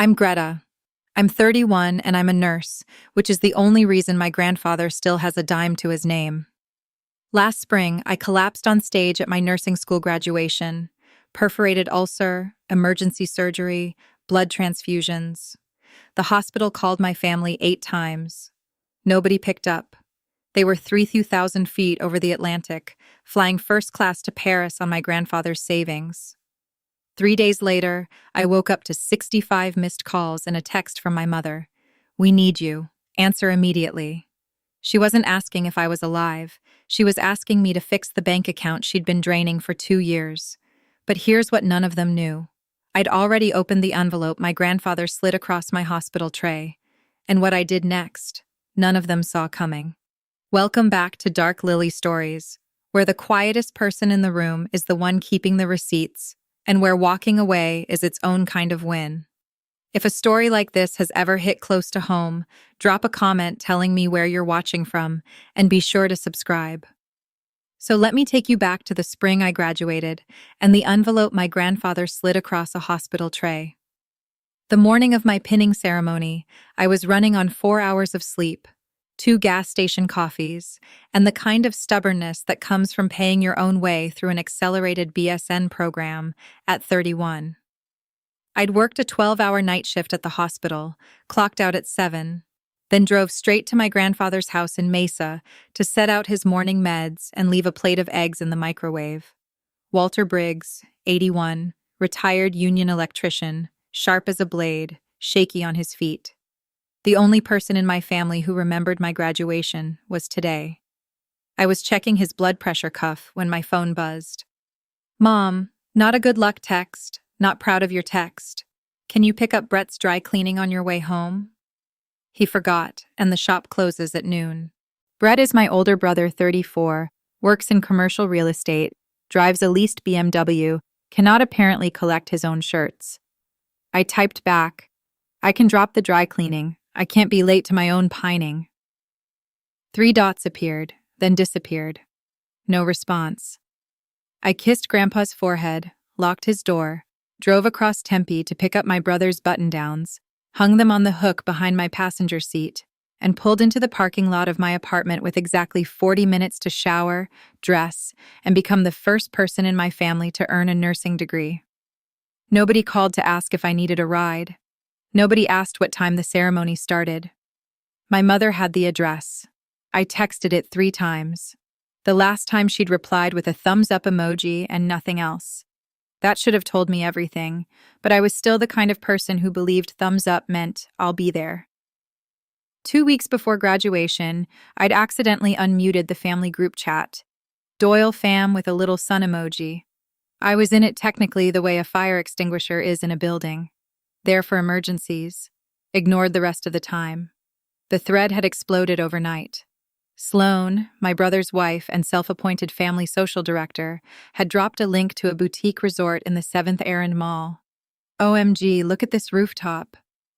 I'm Greta. I'm 31 and I'm a nurse, which is the only reason my grandfather still has a dime to his name. Last spring, I collapsed on stage at my nursing school graduation. Perforated ulcer, emergency surgery, blood transfusions. The hospital called my family 8 times. Nobody picked up. They were 3,000 feet over the Atlantic, flying first class to Paris on my grandfather's savings. 3 days later, I woke up to 65 missed calls and a text from my mother. "We need you. Answer immediately." She wasn't asking if I was alive. She was asking me to fix the bank account she'd been draining for 2 years. But here's what none of them knew. I'd already opened the envelope my grandfather slid across my hospital tray. And what I did next, none of them saw coming. Welcome back to Dark Lily Stories, where the quietest person in the room is the one keeping the receipts, and where walking away is its own kind of win. If a story like this has ever hit close to home, drop a comment telling me where you're watching from, and be sure to subscribe. So let me take you back to the spring I graduated, and the envelope my grandfather slid across a hospital tray. The morning of my pinning ceremony, I was running on 4 hours of sleep, 2 gas station coffees, and the kind of stubbornness that comes from paying your own way through an accelerated BSN program at 31. I'd worked a 12-hour night shift at the hospital, clocked out at 7, then drove straight to my grandfather's house in Mesa to set out his morning meds and leave a plate of eggs in the microwave. Walter Briggs, 81, retired union electrician, sharp as a blade, shaky on his feet. The only person in my family who remembered my graduation was today. I was checking his blood pressure cuff when my phone buzzed. "Mom, not a good luck text, not proud of your text. Can you pick up Brett's dry cleaning on your way home?" He forgot, and the shop closes at noon. Brett is my older brother, 34, works in commercial real estate, drives a leased BMW, cannot apparently collect his own shirts. I typed back, "I can drop the dry cleaning. I can't be late to my own pining." 3 dots appeared, then disappeared. No response. I kissed Grandpa's forehead, locked his door, drove across Tempe to pick up my brother's button-downs, hung them on the hook behind my passenger seat, and pulled into the parking lot of my apartment with exactly 40 minutes to shower, dress, and become the first person in my family to earn a nursing degree. Nobody called to ask if I needed a ride. Nobody asked what time the ceremony started. My mother had the address. I texted it 3 times. The last time she'd replied with a thumbs-up emoji and nothing else. That should have told me everything, but I was still the kind of person who believed thumbs up meant I'll be there. 2 weeks before graduation, I'd accidentally unmuted the family group chat. Doyle fam with a little sun emoji. I was in it technically the way a fire extinguisher is in a building. There for emergencies. Ignored the rest of the time. The thread had exploded overnight. Sloane, my brother's wife and self-appointed family social director, had dropped a link to a boutique resort in the 7th Errand Mall. "OMG, look at this rooftop.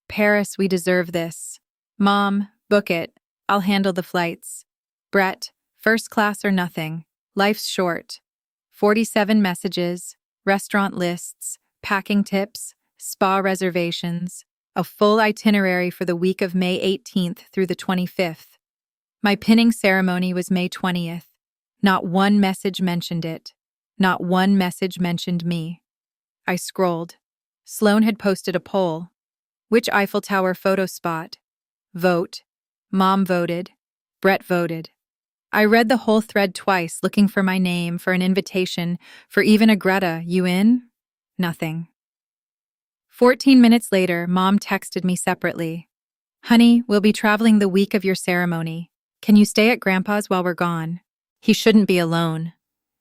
Paris, we deserve this. Mom, book it. I'll handle the flights. Brett, first class or nothing. Life's short." 47 messages, restaurant lists, packing tips, spa reservations, a full itinerary for the week of May 18th through the 25th. My pinning ceremony was May 20th. Not one message mentioned it. Not one message mentioned me. I scrolled. Sloane had posted a poll. Which Eiffel Tower photo spot? Vote. Mom voted. Brett voted. I read the whole thread twice, looking for my name, for an invitation, for even a Greta, you in? Nothing. 14 minutes later, Mom texted me separately. "Honey, we'll be traveling the week of your ceremony. Can you stay at Grandpa's while we're gone? He shouldn't be alone."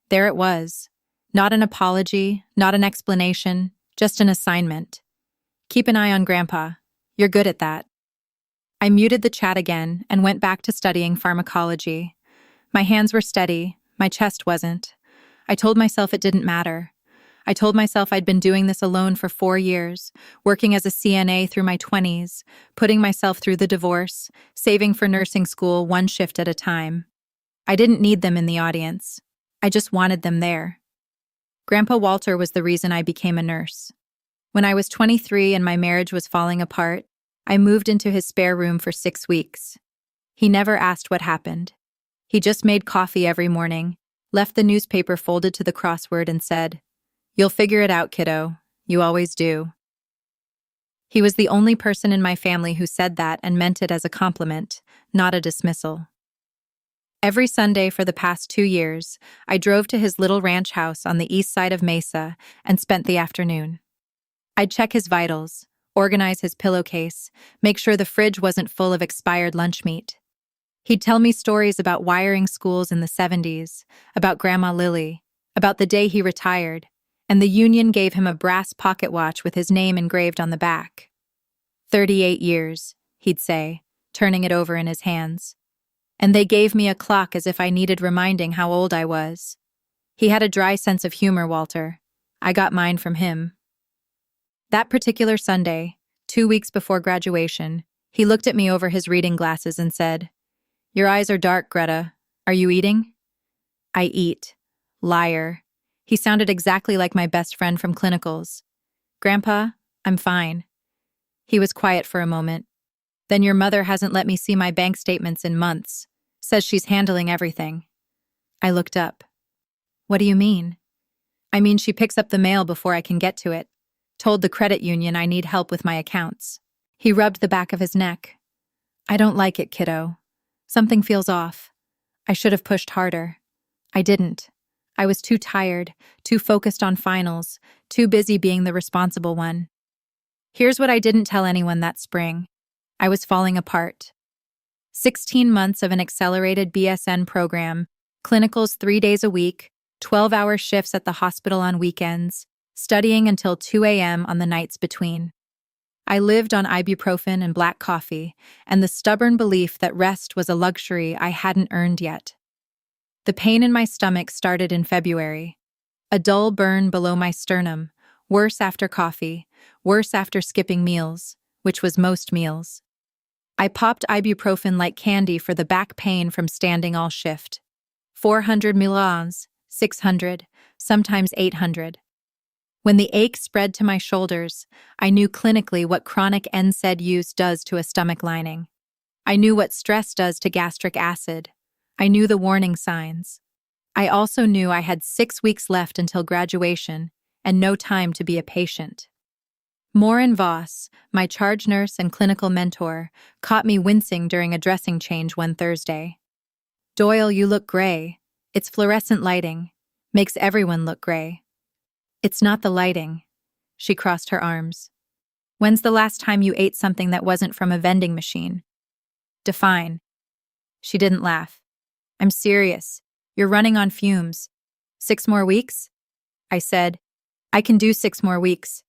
There it was. Not an apology, not an explanation, just an assignment. "Keep an eye on Grandpa. You're good at that." I muted the chat again and went back to studying pharmacology. My hands were steady, my chest wasn't. I told myself it didn't matter. I told myself I'd been doing this alone for 4 years, working as a CNA through my 20s, putting myself through the divorce, saving for nursing school 1 shift at a time. I didn't need them in the audience. I just wanted them there. Grandpa Walter was the reason I became a nurse. When I was 23 and my marriage was falling apart, I moved into his spare room for 6 weeks. He never asked what happened. He just made coffee every morning, left the newspaper folded to the crossword, and said, "You'll figure it out, kiddo. You always do." He was the only person in my family who said that and meant it as a compliment, not a dismissal. Every Sunday for the past 2 years, I drove to his little ranch house on the east side of Mesa and spent the afternoon. I'd check his vitals, organize his pillowcase, make sure the fridge wasn't full of expired lunch meat. He'd tell me stories about wiring schools in the 70s, about Grandma Lily, about the day he retired, and the union gave him a brass pocket watch with his name engraved on the back. 38 years, he'd say, turning it over in his hands. And they gave me a clock as if I needed reminding how old I was. He had a dry sense of humor, Walter. I got mine from him. That particular Sunday, 2 weeks before graduation, he looked at me over his reading glasses and said, "Your eyes are dark, Greta. Are you eating?" "I eat. Liar." He sounded exactly like my best friend from clinicals. "Grandpa, I'm fine." He was quiet for a moment. "Then your mother hasn't let me see my bank statements in months. Says she's handling everything." I looked up. "What do you mean?" "I mean she picks up the mail before I can get to it. Told the credit union I need help with my accounts." He rubbed the back of his neck. "I don't like it, kiddo. Something feels off. I should have pushed harder. I didn't. I was too tired, too focused on finals, too busy being the responsible one." Here's what I didn't tell anyone that spring. I was falling apart. 16 months of an accelerated BSN program, clinicals 3 days a week, 12-hour shifts at the hospital on weekends, studying until 2 a.m. on the nights between. I lived on ibuprofen and black coffee, and the stubborn belief that rest was a luxury I hadn't earned yet. The pain in my stomach started in February. A dull burn below my sternum, worse after coffee, worse after skipping meals, which was most meals. I popped ibuprofen like candy for the back pain from standing all shift. 400 milligrams, 600, sometimes 800. When the ache spread to my shoulders, I knew clinically what chronic NSAID use does to a stomach lining. I knew what stress does to gastric acid. I knew the warning signs. I also knew I had 6 weeks left until graduation and no time to be a patient. Maureen Voss, my charge nurse and clinical mentor, caught me wincing during a dressing change one Thursday. "Doyle, you look gray. It's fluorescent lighting. Makes everyone look gray." "It's not the lighting." She crossed her arms. "When's the last time you ate something that wasn't from a vending machine?" "Define." She didn't laugh. "I'm serious. You're running on fumes. 6 more weeks?" I said, "I can do 6 more weeks."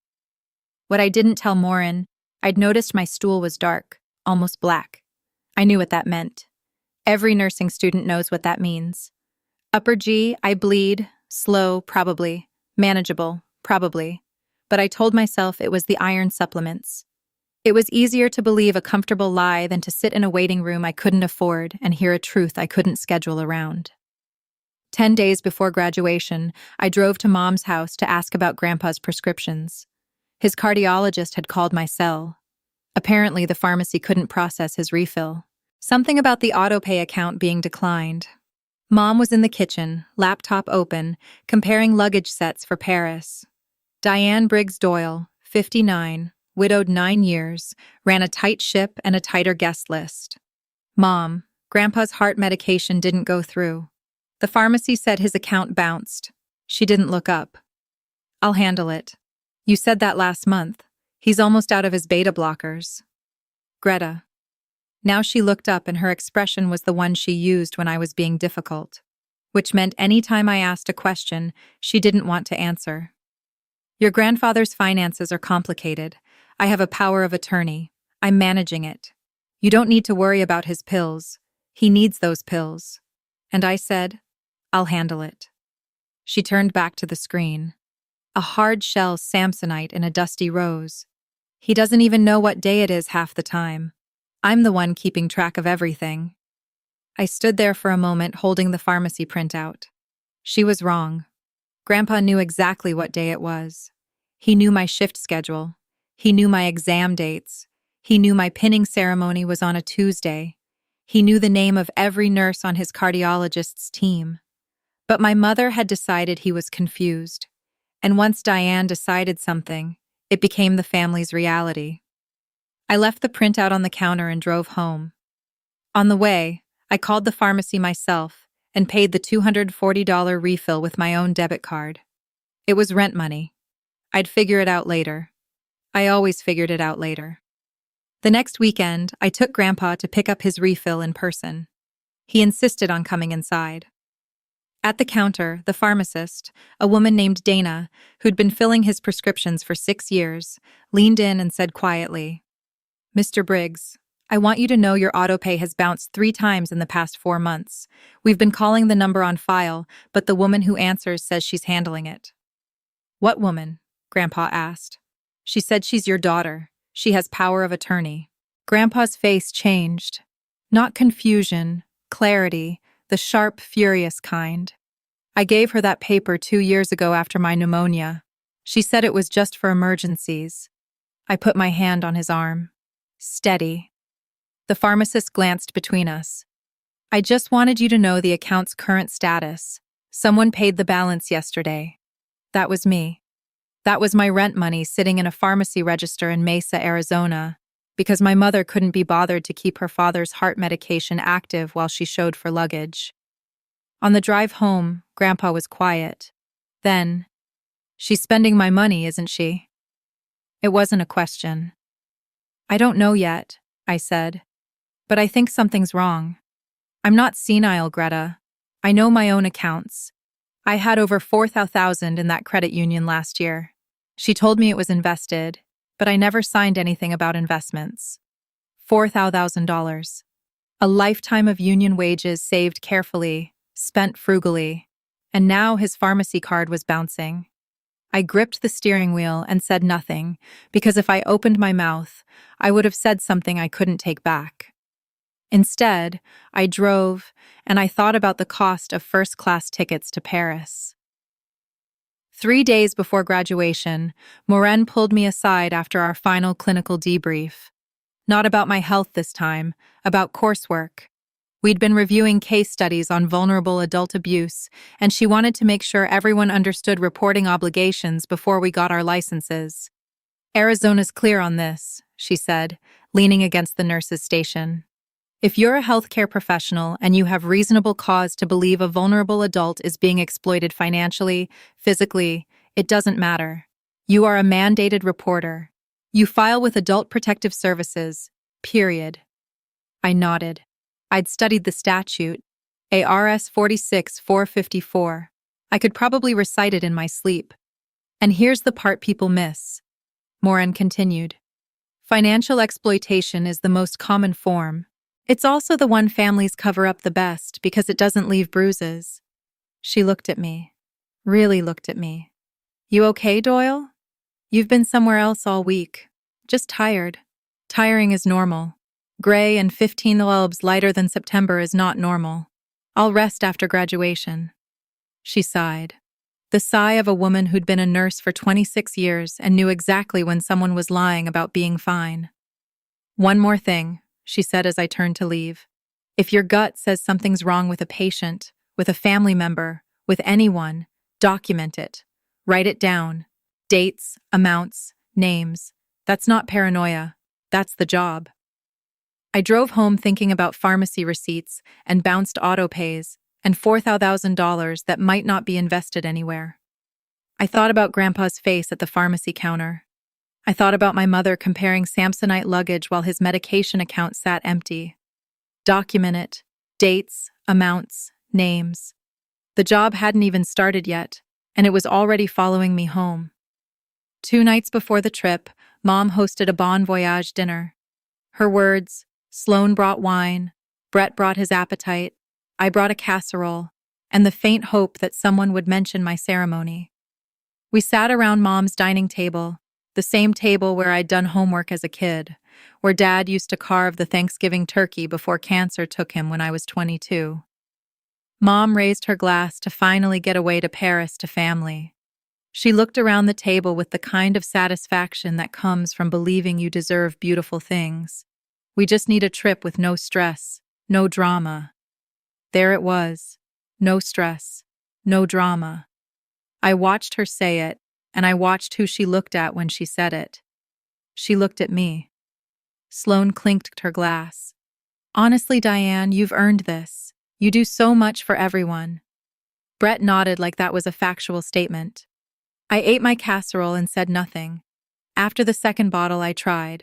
What I didn't tell Maureen, I'd noticed my stool was dark, almost black. I knew what that meant. Every nursing student knows what that means. Upper G, I bleed, slow, probably, manageable, probably. But I told myself it was the iron supplements. It was easier to believe a comfortable lie than to sit in a waiting room I couldn't afford and hear a truth I couldn't schedule around. 10 days before graduation, I drove to Mom's house to ask about Grandpa's prescriptions. His cardiologist had called my cell. Apparently, the pharmacy couldn't process his refill. Something about the autopay account being declined. Mom was in the kitchen, laptop open, comparing luggage sets for Paris. Diane Briggs Doyle, 59, widowed 9 years, ran a tight ship and a tighter guest list. "Mom, Grandpa's heart medication didn't go through. The pharmacy said his account bounced." She didn't look up. "I'll handle it. You said that last month. He's almost out of his beta blockers." "Greta." Now she looked up and her expression was the one she used when I was being difficult, which meant any time I asked a question, she didn't want to answer. "Your grandfather's finances are complicated. I have a power of attorney. I'm managing it. You don't need to worry about his pills. He needs those pills." And I said, "I'll handle it." She turned back to the screen. A hard-shell Samsonite in a dusty rose. He doesn't even know what day it is half the time. I'm the one keeping track of everything. I stood there for a moment holding the pharmacy printout. She was wrong. Grandpa knew exactly what day it was. He knew my shift schedule. He knew my exam dates. He knew my pinning ceremony was on a Tuesday. He knew the name of every nurse on his cardiologist's team. But my mother had decided he was confused. And once Diane decided something, it became the family's reality. I left the printout on the counter and drove home. On the way, I called the pharmacy myself and paid the $240 refill with my own debit card. It was rent money. I'd figure it out later. I always figured it out later. The next weekend, I took Grandpa to pick up his refill in person. He insisted on coming inside. At the counter, the pharmacist, a woman named Dana, who'd been filling his prescriptions for 6 years, leaned in and said quietly, "Mr. Briggs, I want you to know your autopay has bounced 3 times in the past 4 months. We've been calling the number on file, but the woman who answers says she's handling it." "What woman?" Grandpa asked. "She said she's your daughter. She has power of attorney." Grandpa's face changed. Not confusion, clarity, the sharp, furious kind. "I gave her that paper 2 years ago after my pneumonia. She said it was just for emergencies." I put my hand on his arm. "Steady." The pharmacist glanced between us. "I just wanted you to know the account's current status. Someone paid the balance yesterday. That was me. That was my rent money sitting in a pharmacy register in Mesa, Arizona, because my mother couldn't be bothered to keep her father's heart medication active while she showed for luggage." On the drive home, Grandpa was quiet. Then, "She's spending my money, isn't she?" It wasn't a question. "I don't know yet," I said. "But I think something's wrong. I'm not senile, Greta. I know my own accounts. I had over $4,000 in that credit union last year. She told me it was invested, but I never signed anything about investments. $4,000. A lifetime of union wages saved carefully, spent frugally. And now his pharmacy card was bouncing. I gripped the steering wheel and said nothing, because if I opened my mouth, I would have said something I couldn't take back. Instead, I drove, and I thought about the cost of first-class tickets to Paris. 3 days before graduation, Maureen pulled me aside after our final clinical debrief. Not about my health this time, about coursework. We'd been reviewing case studies on vulnerable adult abuse, and she wanted to make sure everyone understood reporting obligations before we got our licenses. "Arizona's clear on this," she said, leaning against the nurse's station. "If you're a healthcare professional and you have reasonable cause to believe a vulnerable adult is being exploited financially, physically, it doesn't matter. You are a mandated reporter. You file with Adult Protective Services, period." I nodded. I'd studied the statute, ARS 46-454. I could probably recite it in my sleep. And here's the part people miss. Maureen continued. "Financial exploitation is the most common form. It's also the one families cover up the best because it doesn't leave bruises." She looked at me. Really looked at me. "You okay, Doyle? You've been somewhere else all week. Just tired. Tiring is normal. Gray and 15 lobes lighter than September is not normal. I'll rest after graduation." She sighed. The sigh of a woman who'd been a nurse for 26 years and knew exactly when someone was lying about being fine. "One more thing," she said as I turned to leave. "If your gut says something's wrong with a patient, with a family member, with anyone, document it. Write it down. Dates, amounts, names. That's not paranoia. That's the job." I drove home thinking about pharmacy receipts and bounced auto pays and $4,000 that might not be invested anywhere. I thought about Grandpa's face at the pharmacy counter. I thought about my mother comparing Samsonite luggage while his medication account sat empty. Document it. Dates, amounts, names. The job hadn't even started yet, and it was already following me home. 2 nights before the trip, Mom hosted a bon voyage dinner. Her words, Sloan brought wine, Brett brought his appetite, I brought a casserole, and the faint hope that someone would mention my ceremony. We sat around Mom's dining table, the same table where I'd done homework as a kid, where Dad used to carve the Thanksgiving turkey before cancer took him when I was 22. Mom raised her glass to finally get away to Paris to family. She looked around the table with the kind of satisfaction that comes from believing you deserve beautiful things. We just need a trip with no stress, no drama. There it was. No stress, no drama. I watched her say it, and I watched who she looked at when she said it. She looked at me. Sloane clinked her glass. Honestly, Diane, you've earned this. You do so much for everyone. Brett nodded like that was a factual statement. I ate my casserole and said nothing. After the second bottle, I tried.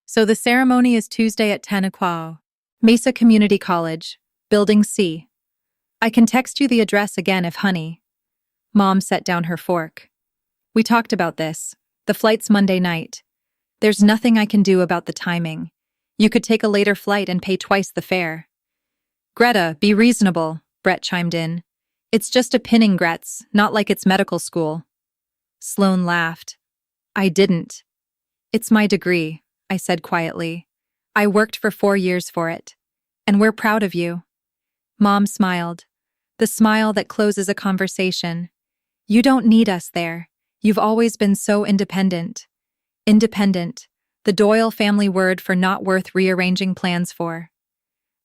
So the ceremony is Tuesday at 10 o'clock. Mesa Community College, Building C. I can text you the address again if honey. Mom set down her fork. We talked about this. The flight's Monday night. There's nothing I can do about the timing. You could take a later flight and pay twice the fare. Greta, be reasonable, Brett chimed in. It's just a pinning, Gretz, not like it's medical school. Sloane laughed. I didn't. It's my degree, I said quietly. I worked for 4 years for it. And we're proud of you. Mom smiled. The smile that closes a conversation. You don't need us there. You've always been so independent. Independent, the Doyle family word for not worth rearranging plans for.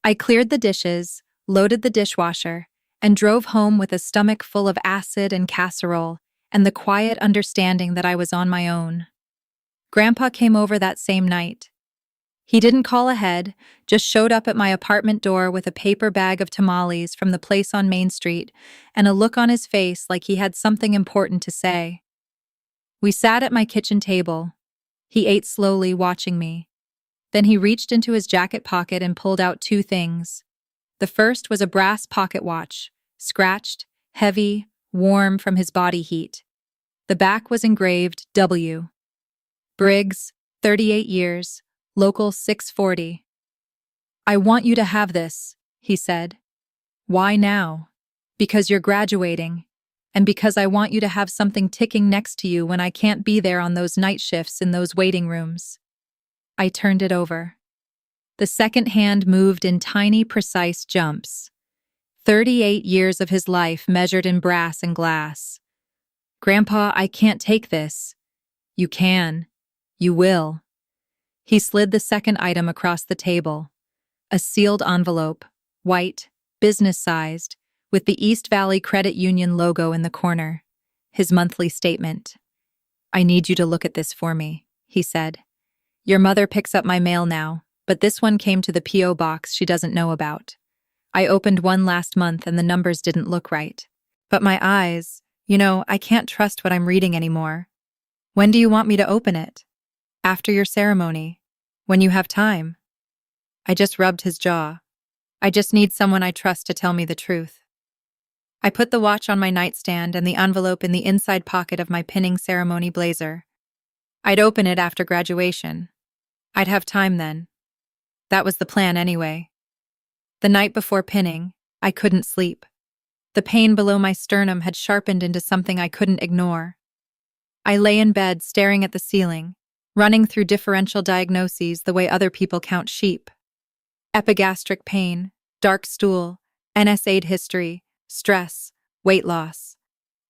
I cleared the dishes, loaded the dishwasher, and drove home with a stomach full of acid and casserole, and the quiet understanding that I was on my own. Grandpa came over that same night. He didn't call ahead, just showed up at my apartment door with a paper bag of tamales from the place on Main Street and a look on his face like he had something important to say. We sat at my kitchen table. He ate slowly, watching me. Then he reached into his jacket pocket and pulled out 2 things. The first was a brass pocket watch, scratched, heavy, warm from his body heat. The back was engraved W. Briggs, 38 years. Local 640. I want you to have this, he said. Why now? Because you're graduating, and because I want you to have something ticking next to you when I can't be there on those night shifts in those waiting rooms. I turned it over. The second hand moved in tiny, precise jumps. 38 years of his life measured in brass and glass. Grandpa, I can't take this. You can. You will. He slid the second item across the table. A sealed envelope, white, business-sized, with the East Valley Credit Union logo in the corner. His monthly statement. I need you to look at this for me, he said. Your mother picks up my mail now, but this one came to the P.O. box she doesn't know about. I opened one last month and the numbers didn't look right. But my eyes, I can't trust what I'm reading anymore. When do you want me to open it? After your ceremony. When you have time. I just rubbed his jaw. I just need someone I trust to tell me the truth. I put the watch on my nightstand and the envelope in the inside pocket of my pinning ceremony blazer. I'd open it after graduation. I'd have time then. That was the plan anyway. The night before pinning, I couldn't sleep. The pain below my sternum had sharpened into something I couldn't ignore. I lay in bed staring at the ceiling, running through differential diagnoses the way other people count sheep. Epigastric pain, dark stool, NSAID history, stress, weight loss.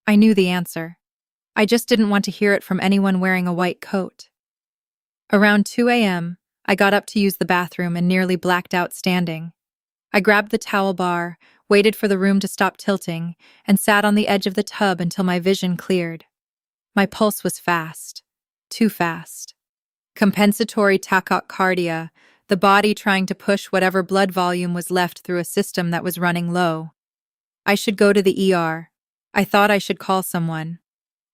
I knew the answer. I just didn't want to hear it from anyone wearing a white coat. Around 2 a.m., I got up to use the bathroom and nearly blacked out standing. I grabbed the towel bar, waited for the room to stop tilting, and sat on the edge of the tub until my vision cleared. My pulse was fast. Too fast. Compensatory tachycardia, the body trying to push whatever blood volume was left through a system that was running low. I should go to the ER. I thought I should call someone.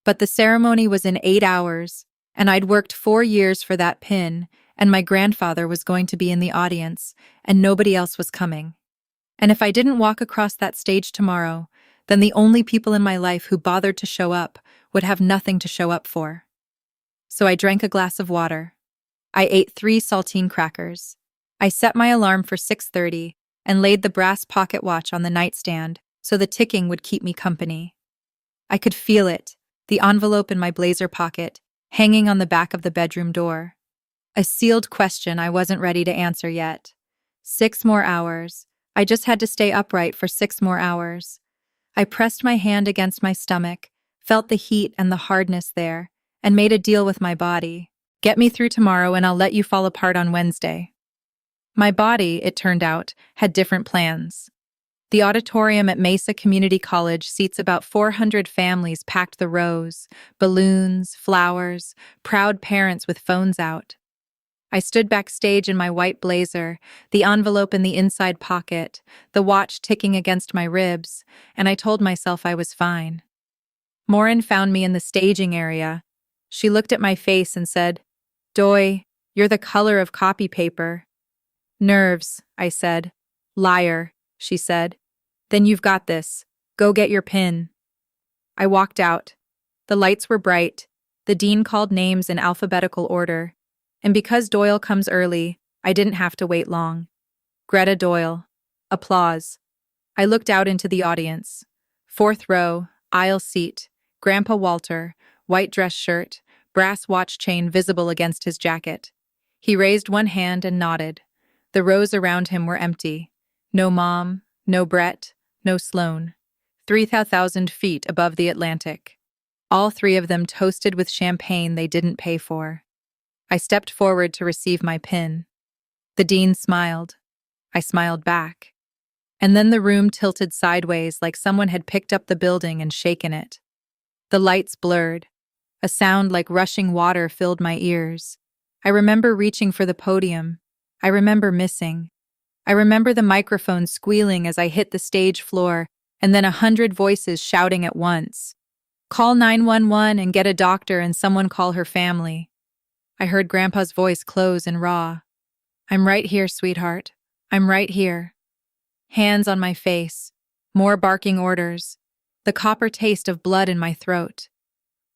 But the ceremony was in 8 hours, and I'd worked 4 years for that pin, and my grandfather was going to be in the audience, and nobody else was coming. And if I didn't walk across that stage tomorrow, then the only people in my life who bothered to show up would have nothing to show up for. So I drank a glass of water. I ate 3 saltine crackers. I set my alarm for 6:30 and laid the brass pocket watch on the nightstand so the ticking would keep me company. I could feel it, the envelope in my blazer pocket, hanging on the back of the bedroom door. A sealed question I wasn't ready to answer yet. 6 more hours. I just had to stay upright for 6 more hours. I pressed my hand against my stomach, felt the heat and the hardness there, and made a deal with my body. Get me through tomorrow and I'll let you fall apart on Wednesday. My body, it turned out, had different plans. The auditorium at Mesa Community College seats about 400 families packed the rows, balloons, flowers, proud parents with phones out. I stood backstage in my white blazer, the envelope in the inside pocket, the watch ticking against my ribs, and I told myself I was fine. Morin found me in the staging area. She looked at my face and said, "Doy, you're the color of copy paper." "Nerves," I said. "Liar," she said. "Then you've got this. Go get your pin." I walked out. The lights were bright. The dean called names in alphabetical order. And because Doyle comes early, I didn't have to wait long. Greta Doyle. Applause. I looked out into the audience. Fourth row, aisle seat, Grandpa Walter, white dress shirt, brass watch chain visible against his jacket. He raised one hand and nodded. The rows around him were empty. No Mom, no Brett, no Sloan. 3,000 feet above the Atlantic. All three of them toasted with champagne they didn't pay for. I stepped forward to receive my pin. The dean smiled. I smiled back. And then the room tilted sideways like someone had picked up the building and shaken it. The lights blurred. A sound like rushing water filled my ears. I remember reaching for the podium. I remember missing. I remember the microphone squealing as I hit the stage floor, and then 100 voices shouting at once. "Call 911 and get a doctor and someone call her family." I heard Grandpa's voice close and raw. "I'm right here, sweetheart. I'm right here." Hands on my face. More barking orders. The copper taste of blood in my throat.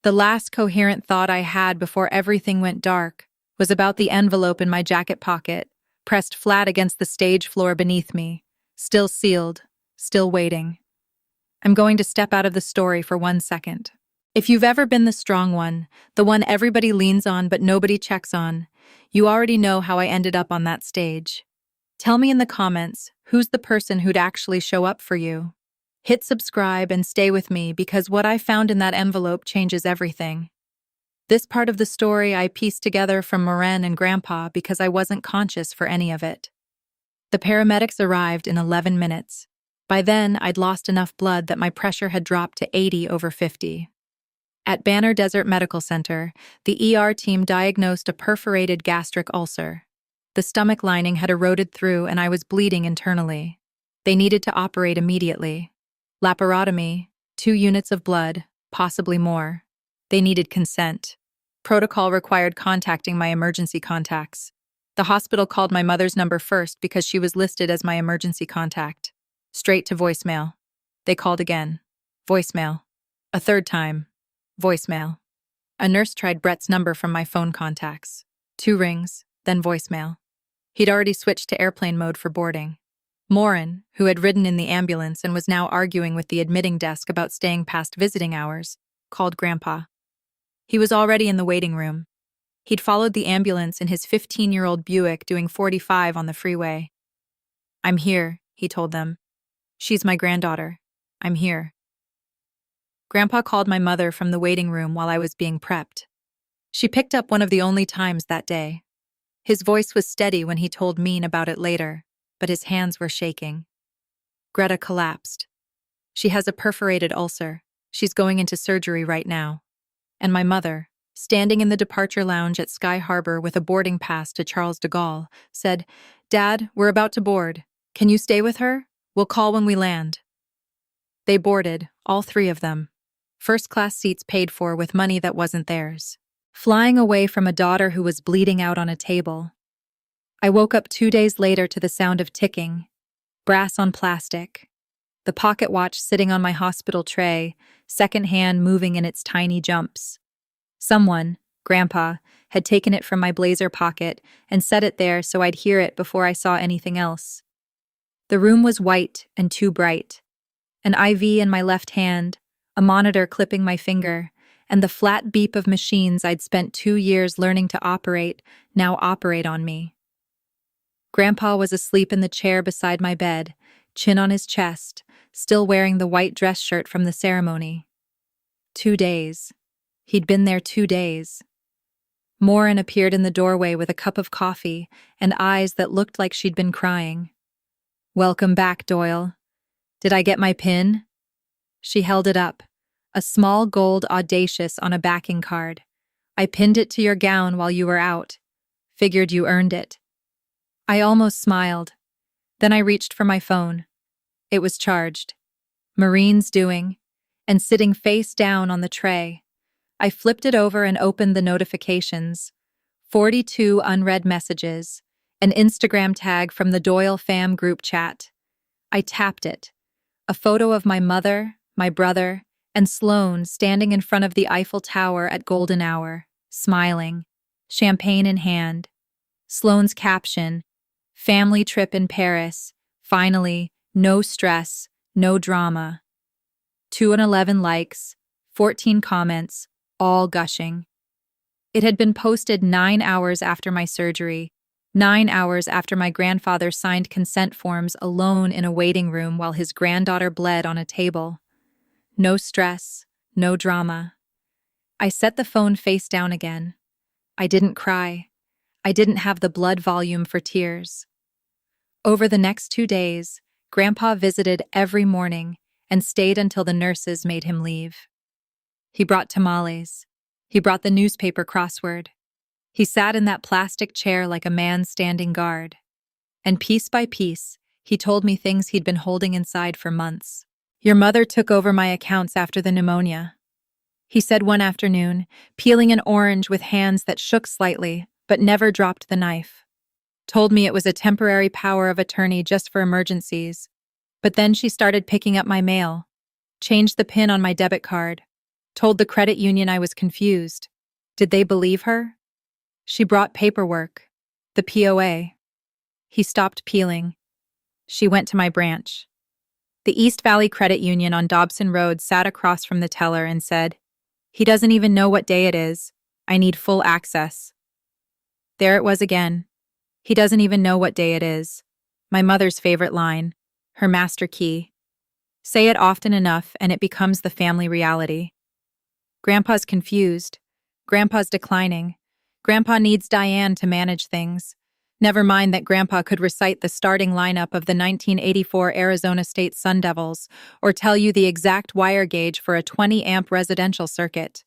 The last coherent thought I had before everything went dark was about the envelope in my jacket pocket, pressed flat against the stage floor beneath me, still sealed, still waiting. I'm going to step out of the story for 1 second. If you've ever been the strong one, the one everybody leans on but nobody checks on, you already know how I ended up on that stage. Tell me in the comments, who's the person who'd actually show up for you? Hit subscribe and stay with me because what I found in that envelope changes everything. This part of the story I pieced together from Morin and Grandpa because I wasn't conscious for any of it. The paramedics arrived in 11 minutes. By then, I'd lost enough blood that my pressure had dropped to 80/50. At Banner Desert Medical Center, the ER team diagnosed a perforated gastric ulcer. The stomach lining had eroded through and I was bleeding internally. They needed to operate immediately. Laparotomy, 2 units of blood, possibly more. They needed consent. Protocol required contacting my emergency contacts. The hospital called my mother's number first because she was listed as my emergency contact. Straight to voicemail. They called again. Voicemail. A third time. Voicemail. A nurse tried Brett's number from my phone contacts. 2 rings, then voicemail. He'd already switched to airplane mode for boarding. Morin, who had ridden in the ambulance and was now arguing with the admitting desk about staying past visiting hours, called Grandpa. He was already in the waiting room. He'd followed the ambulance in his 15-year-old Buick doing 45 on the freeway. "I'm here," he told them. "She's my granddaughter. I'm here." Grandpa called my mother from the waiting room while I was being prepped. She picked up one of the only times that day. His voice was steady when he told Mean about it later, but his hands were shaking. Greta collapsed. "She has a perforated ulcer. She's going into surgery right now." And my mother, standing in the departure lounge at Sky Harbor with a boarding pass to Charles de Gaulle, said, "Dad, we're about to board. Can you stay with her? We'll call when we land." They boarded, all 3 of them. First-class seats paid for with money that wasn't theirs. Flying away from a daughter who was bleeding out on a table. I woke up 2 days later to the sound of ticking. Brass on plastic. The pocket watch sitting on my hospital tray, second hand moving in its tiny jumps. Someone, Grandpa, had taken it from my blazer pocket and set it there so I'd hear it before I saw anything else. The room was white and too bright. An IV in my left hand, a monitor clipping my finger, and the flat beep of machines I'd spent 2 years learning to operate now operate on me. Grandpa was asleep in the chair beside my bed, chin on his chest, still wearing the white dress shirt from the ceremony. 2 days. He'd been there 2 days. Morin appeared in the doorway with a cup of coffee and eyes that looked like she'd been crying. "Welcome back, Doyle. Did I get my pin?" She held it up, a small gold audacious on a backing card. "I pinned it to your gown while you were out. Figured you earned it." I almost smiled. Then I reached for my phone. It was charged. Marine's doing, and sitting face down on the tray. I flipped it over and opened the notifications. 42 unread messages, an Instagram tag from the Doyle fam group chat. I tapped it. A photo of my mother, my brother, and Sloane standing in front of the Eiffel Tower at golden hour, smiling, champagne in hand. Sloane's caption, "Family trip in Paris. Finally, no stress, no drama." 211 likes, 14 comments, all gushing. It had been posted 9 hours after my surgery, 9 hours after my grandfather signed consent forms alone in a waiting room while his granddaughter bled on a table. No stress, no drama. I set the phone face down again. I didn't cry. I didn't have the blood volume for tears. Over the next 2 days, Grandpa visited every morning and stayed until the nurses made him leave. He brought tamales. He brought the newspaper crossword. He sat in that plastic chair like a man standing guard. And piece by piece, he told me things he'd been holding inside for months. "Your mother took over my accounts after the pneumonia," he said one afternoon, peeling an orange with hands that shook slightly, but never dropped the knife. "Told me it was a temporary power of attorney just for emergencies. But then she started picking up my mail, changed the PIN on my debit card, told the credit union I was confused. Did they believe her? She brought paperwork, the POA." He stopped peeling. "She went to my branch." The East Valley Credit Union on Dobson Road sat across from the teller and said, "He doesn't even know what day it is. I need full access." There it was again. "He doesn't even know what day it is." My mother's favorite line, her master key. Say it often enough and it becomes the family reality. Grandpa's confused. Grandpa's declining. Grandpa needs Diane to manage things. Never mind that Grandpa could recite the starting lineup of the 1984 Arizona State Sun Devils or tell you the exact wire gauge for a 20-amp residential circuit.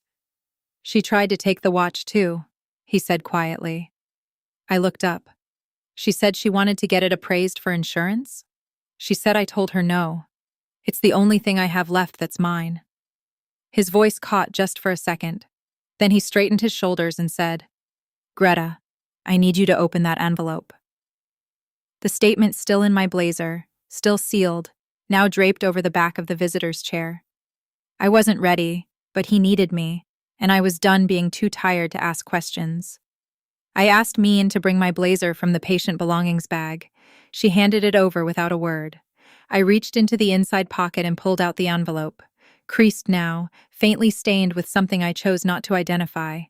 "She tried to take the watch too," he said quietly. I looked up. "She said she wanted to get it appraised for insurance?" She said I told her no. "It's the only thing I have left that's mine." His voice caught just for a second. Then he straightened his shoulders and said, "Greta, I need you to open that envelope." The statement still in my blazer, still sealed, now draped over the back of the visitor's chair. I wasn't ready, but he needed me, and I was done being too tired to ask questions. I asked Mean to bring my blazer from the patient belongings bag. She handed it over without a word. I reached into the inside pocket and pulled out the envelope. Creased now, faintly stained with something I chose not to identify.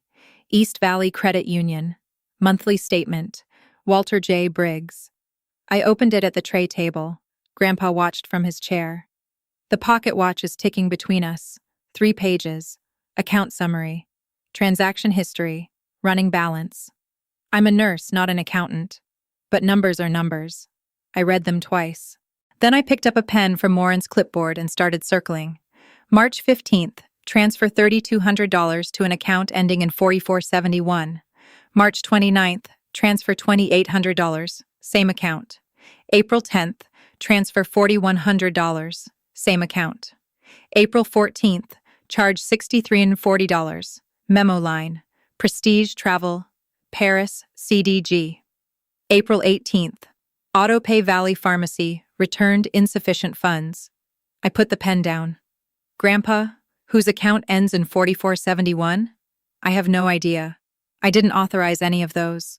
East Valley Credit Union. Monthly statement. Walter J. Briggs. I opened it at the tray table. Grandpa watched from his chair. The pocket watch is ticking between us. 3 pages. Account summary. Transaction history. Running balance. I'm a nurse, not an accountant. But numbers are numbers. I read them twice. Then I picked up a pen from Morin's clipboard and started circling. March 15th, transfer $3,200 to an account ending in 4471. March 29th, transfer $2,800, same account. April 10th, transfer $4,100, same account. April 14th, charge $63.40, memo line, Prestige Travel, Paris, CDG. April 18th, AutoPay Valley Pharmacy, returned insufficient funds. I put the pen down. Grandpa, whose account ends in 4471? I have no idea. I didn't authorize any of those.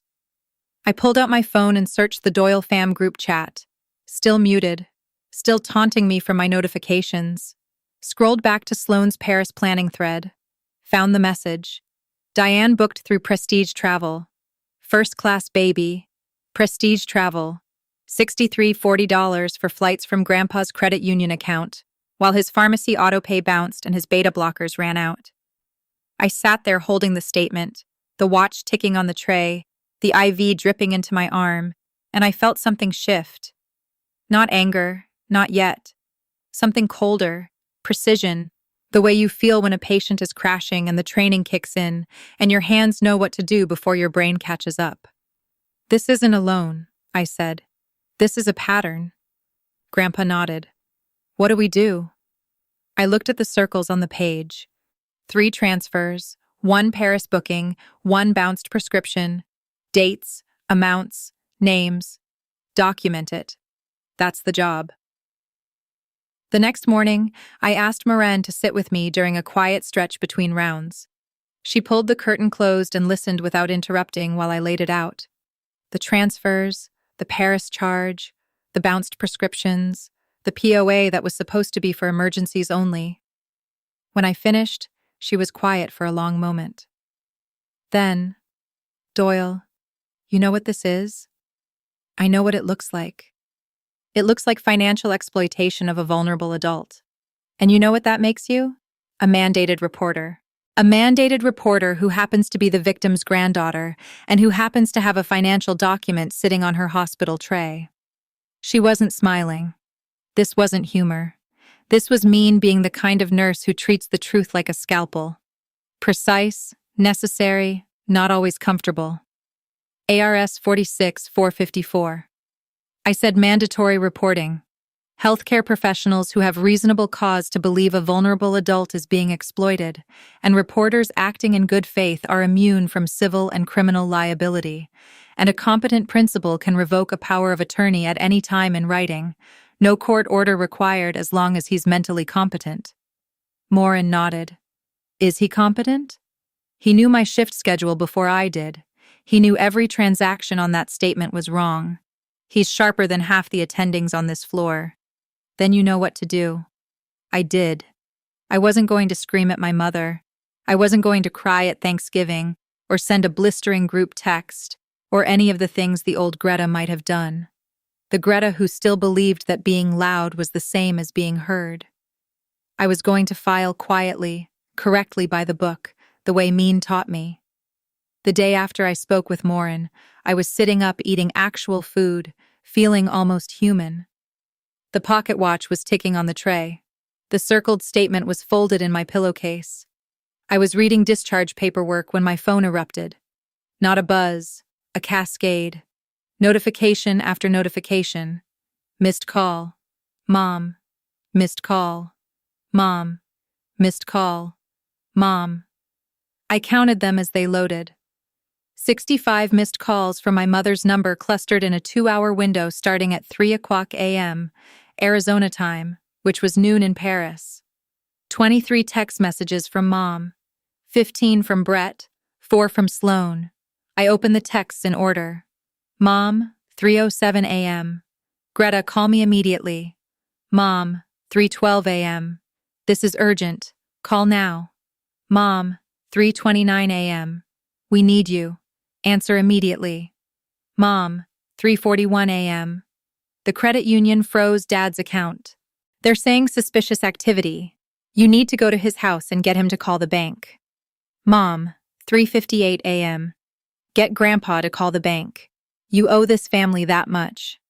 I pulled out my phone and searched the Doyle fam group chat. Still muted. Still taunting me from my notifications. Scrolled back to Sloane's Paris planning thread. Found the message. Diane booked through Prestige Travel. First class baby. Prestige Travel. $63.40 for flights from Grandpa's credit union account. while his pharmacy autopay bounced and his beta blockers ran out. I sat there holding the statement, the watch ticking on the tray, the IV dripping into my arm, and I felt something shift. Not anger, not yet. Something colder, precision, the way you feel when a patient is crashing and the training kicks in, and your hands know what to do before your brain catches up. "This isn't alone," I said. "This is a pattern." Grandpa nodded. "What do we do?" I looked at the circles on the page. 3 transfers, 1 Paris booking, 1 bounced prescription, dates, amounts, names. Document it. That's the job. The next morning, I asked Moran to sit with me during a quiet stretch between rounds. She pulled the curtain closed and listened without interrupting while I laid it out. The transfers, the Paris charge, the bounced prescriptions, the POA that was supposed to be for emergencies only. When I finished, she was quiet for a long moment. Then, "Doyle, you know what this is?" "I know what it looks like." "It looks like financial exploitation of a vulnerable adult. And you know what that makes you? A mandated reporter. A mandated reporter who happens to be the victim's granddaughter and who happens to have a financial document sitting on her hospital tray." She wasn't smiling. This wasn't humor. This was mean being the kind of nurse who treats the truth like a scalpel. Precise, necessary, not always comfortable. ARS 46-454. I said mandatory reporting. Healthcare professionals who have reasonable cause to believe a vulnerable adult is being exploited, and reporters acting in good faith are immune from civil and criminal liability, and a competent principal can revoke a power of attorney at any time in writing. No court order required as long as he's mentally competent. Moran nodded. Is he competent? He knew my shift schedule before I did. He knew every transaction on that statement was wrong. He's sharper than half the attendings on this floor. Then you know what to do. I did. I wasn't going to scream at my mother. I wasn't going to cry at Thanksgiving, or send a blistering group text, or any of the things the old Greta might have done. The Greta who still believed that being loud was the same as being heard. I was going to file quietly, correctly by the book, the way Mean taught me. The day after I spoke with Moran, I was sitting up eating actual food, feeling almost human. The pocket watch was ticking on the tray. The circled statement was folded in my pillowcase. I was reading discharge paperwork when my phone erupted. Not a buzz, a cascade. Notification after notification. Missed call. Mom. Missed call. Mom. Missed call. Mom. I counted them as they loaded. 65 missed calls from my mother's number clustered in a 2-hour window starting at 3:00 a.m., Arizona time, which was noon in Paris. 23 text messages from Mom. 15 from Brett. 4 from Sloan. I opened the texts in order. Mom, 3:07 a.m. Greta, call me immediately. Mom, 3:12 a.m. This is urgent. Call now. Mom, 3:29 a.m. We need you. Answer immediately. Mom, 3:41 a.m. The credit union froze Dad's account. They're saying suspicious activity. You need to go to his house and get him to call the bank. Mom, 3:58 a.m. Get Grandpa to call the bank. You owe this family that much.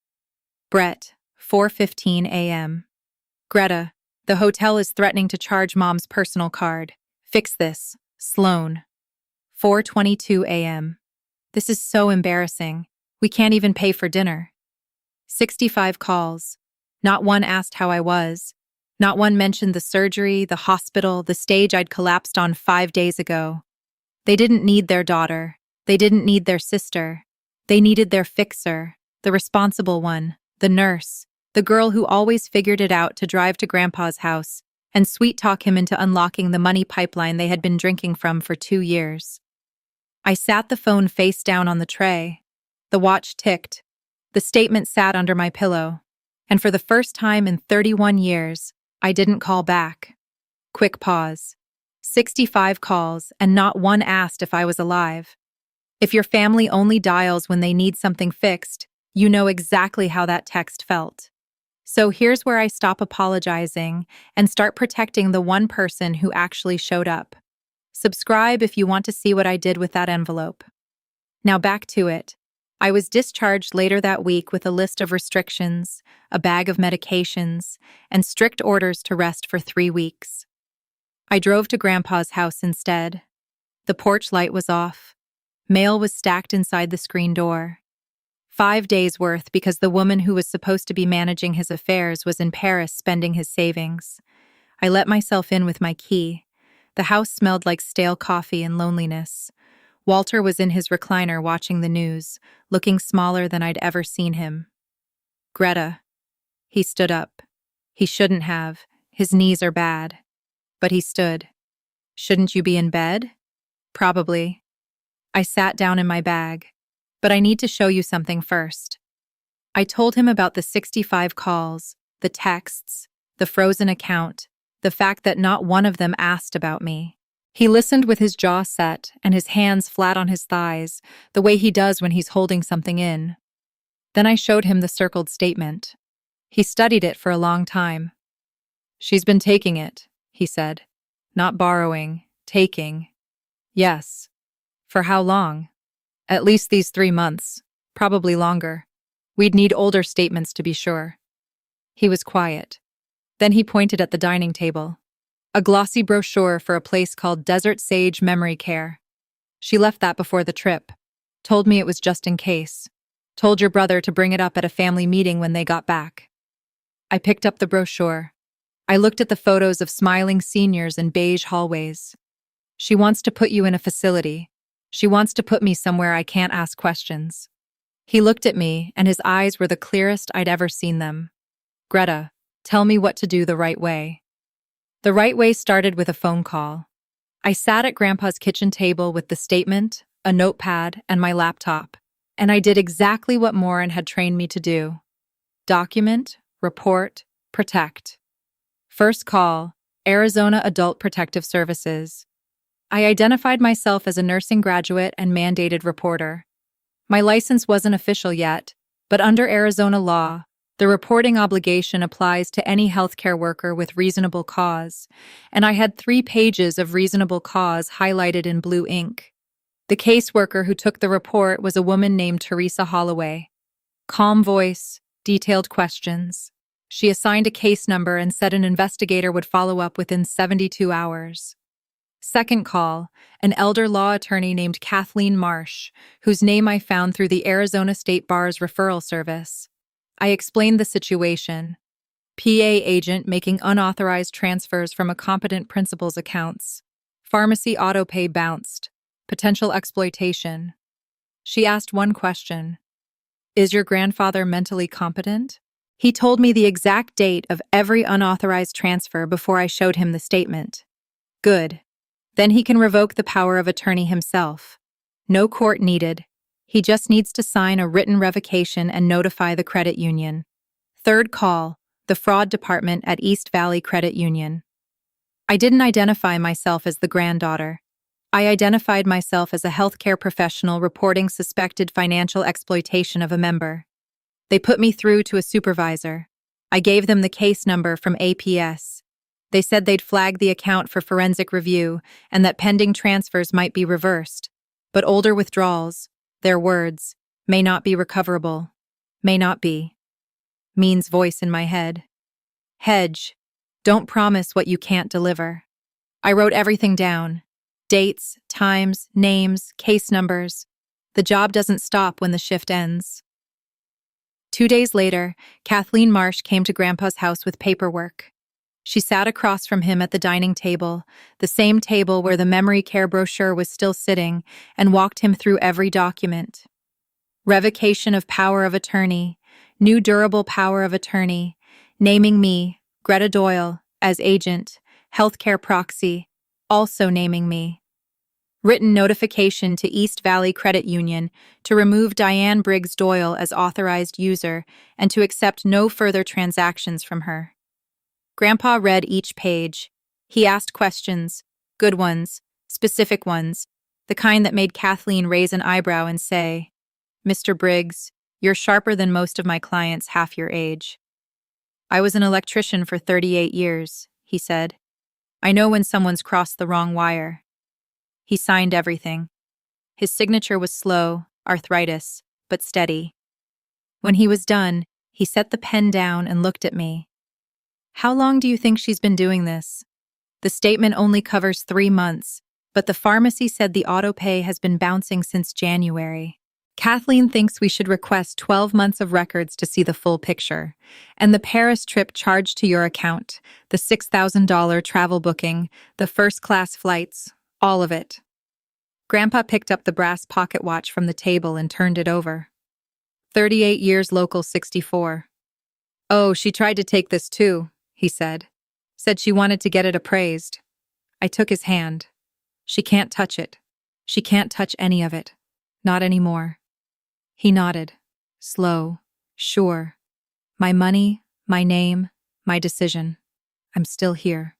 Brett, 4:15 a.m. Greta, the hotel is threatening to charge Mom's personal card. Fix this. Sloan. 4:22 a.m. This is so embarrassing. We can't even pay for dinner. 65 calls. Not one asked how I was. Not one mentioned the surgery, the hospital, the stage I'd collapsed on 5 days ago. They didn't need their daughter. They didn't need their sister. They needed their fixer, the responsible one, the nurse, the girl who always figured it out to drive to Grandpa's house and sweet-talk him into unlocking the money pipeline they had been drinking from for 2 years. I sat the phone face down on the tray. The watch ticked. The statement sat under my pillow. And for the first time in 31 years, I didn't call back. Quick pause. 65 calls, and not one asked if I was alive. If your family only dials when they need something fixed, you know exactly how that text felt. So here's where I stop apologizing and start protecting the one person who actually showed up. Subscribe if you want to see what I did with that envelope. Now back to it. I was discharged later that week with a list of restrictions, a bag of medications, and strict orders to rest for 3 weeks. I drove to Grandpa's house instead. The porch light was off. Mail was stacked inside the screen door. 5 days' worth because the woman who was supposed to be managing his affairs was in Paris spending his savings. I let myself in with my key. The house smelled like stale coffee and loneliness. Walter was in his recliner watching the news, looking smaller than I'd ever seen him. Greta. He stood up. He shouldn't have. His knees are bad. But he stood. Shouldn't you be in bed? Probably. I sat down in my bag. But I need to show you something first. I told him about the 65 calls, the texts, the frozen account, the fact that not one of them asked about me. He listened with his jaw set and his hands flat on his thighs, the way he does when he's holding something in. Then I showed him the circled statement. He studied it for a long time. She's been taking it, he said. Not borrowing, taking. Yes. For how long? At least these 3 months, probably longer. We'd need older statements to be sure. He was quiet. Then he pointed at the dining table. A glossy brochure for a place called Desert Sage Memory Care. She left that before the trip. Told me it was just in case. Told your brother to bring it up at a family meeting when they got back. I picked up the brochure. I looked at the photos of smiling seniors in beige hallways. She wants to put you in a facility. She wants to put me somewhere I can't ask questions. He looked at me, and his eyes were the clearest I'd ever seen them. Greta, tell me what to do the right way. The right way started with a phone call. I sat at Grandpa's kitchen table with the statement, a notepad, and my laptop, and I did exactly what Morin had trained me to do. Document, report, protect. First call, Arizona Adult Protective Services. I identified myself as a nursing graduate and mandated reporter. My license wasn't official yet, but under Arizona law, the reporting obligation applies to any healthcare worker with reasonable cause, and I had 3 pages of reasonable cause highlighted in blue ink. The caseworker who took the report was a woman named Teresa Holloway. Calm voice, detailed questions. She assigned a case number and said an investigator would follow up within 72 hours. Second call, an elder law attorney named Kathleen Marsh, whose name I found through the Arizona State Bar's referral service. I explained the situation. PA agent making unauthorized transfers from a competent principal's accounts. Pharmacy autopay bounced. Potential exploitation. She asked one question. Is your grandfather mentally competent? He told me the exact date of every unauthorized transfer before I showed him the statement. Good. Then he can revoke the power of attorney himself. No court needed. He just needs to sign a written revocation and notify the credit union. Third call, the fraud department at East Valley Credit Union. I didn't identify myself as the granddaughter. I identified myself as a healthcare professional reporting suspected financial exploitation of a member. They put me through to a supervisor. I gave them the case number from APS. They said they'd flag the account for forensic review and that pending transfers might be reversed, but older withdrawals, their words, may not be recoverable. May not be. Means voice in my head. Hedge. Don't promise what you can't deliver. I wrote everything down. Dates, times, names, case numbers. The job doesn't stop when the shift ends. 2 days later, Kathleen Marsh came to Grandpa's house with paperwork. She sat across from him at the dining table, the same table where the memory care brochure was still sitting, and walked him through every document. Revocation of power of attorney, new durable power of attorney, naming me, Greta Doyle, as agent, healthcare proxy, also naming me. Written notification to East Valley Credit Union to remove Diane Briggs Doyle as authorized user and to accept no further transactions from her. Grandpa read each page. He asked questions, good ones, specific ones, the kind that made Kathleen raise an eyebrow and say, Mr. Briggs, you're sharper than most of my clients half your age. I was an electrician for 38 years, he said. I know when someone's crossed the wrong wire. He signed everything. His signature was slow, arthritis, but steady. When he was done, he set the pen down and looked at me. How long do you think she's been doing this? The statement only covers 3 months, but the pharmacy said the auto-pay has been bouncing since January. Kathleen thinks we should request 12 months of records to see the full picture. And the Paris trip charged to your account, the $6,000 travel booking, the first-class flights, all of it. Grandpa picked up the brass pocket watch from the table and turned it over. 38 years local 64. Oh, she tried to take this too, he said. Said she wanted to get it appraised. I took his hand. She can't touch it. She can't touch any of it. Not anymore. He nodded. Slow. Sure. My money, my name, my decision. I'm still here.